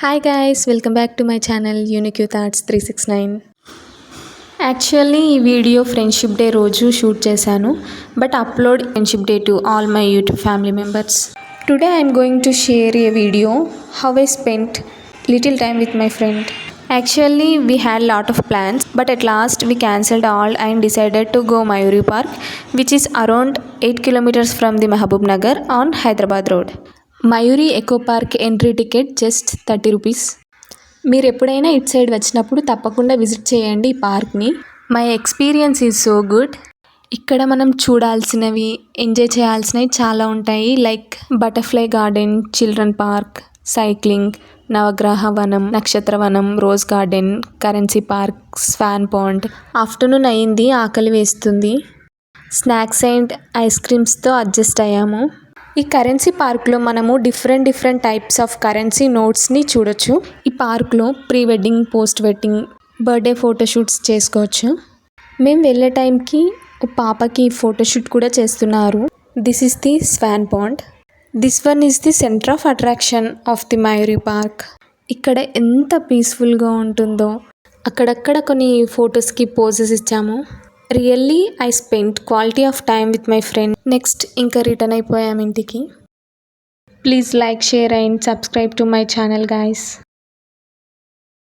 Hi guys, welcome back to my channel unique thoughts 369. Actually ఈ video friendship day రోజు shoot చేశాను, but upload friendship day to all my YouTube family members. Today I'm going to share A video how I spent little time with my friend. Actually, we had lot of plans, but at last we cancelled all and decided to go Mayuri Park, which is around 8 kilometers from the Mahabub Nagar on Hyderabad Road. Mayuri eco park entry ticket just 30 rupees. మీరు ఎప్పుడైనా ఇటు side వచ్చినప్పుడు తప్పకుండా visit చేయండి ఈ పార్క్ని. My experience is so good. ఇక్కడ మనం చూడాల్సినవి, ఎంజాయ్ చేయాల్సినవి చాలా ఉంటాయి. Like butterfly garden, children park, cycling, Navagraha Vanam, Nakshatravanam, rose garden, currency park, swan pond. Afternoon అయింది, ఆకలి వేస్తుంది. స్నాక్స్ అండ్ ఐస్ క్రీమ్స్తో అడ్జస్ట్ అయ్యాము. ఈ కరెన్సీ పార్క్లో మనము డిఫరెంట్ టైప్స్ ఆఫ్ కరెన్సీ నోట్స్ని చూడొచ్చు. ఈ పార్క్లో pre wedding, post wedding, birthday photoshoots చేసుకోవచ్చు. మేము వెళ్ళే టైంకి పాపకి ఫోటోషూట్ కూడా చేస్తున్నారు. This is the swan pond. This one is the centre of attraction of the Mayuri park. ఇక్కడ ఎంత పీస్ఫుల్గా ఉంటుందో. అక్కడక్కడ కొన్ని ఫొటోస్కి పోజెస్ ఇచ్చాము. Really I spent quality of time with my friend. Next ఇంకా రిటర్న్ అయిపోయాం ఇంటికి. Please like, share and subscribe to my channel guys.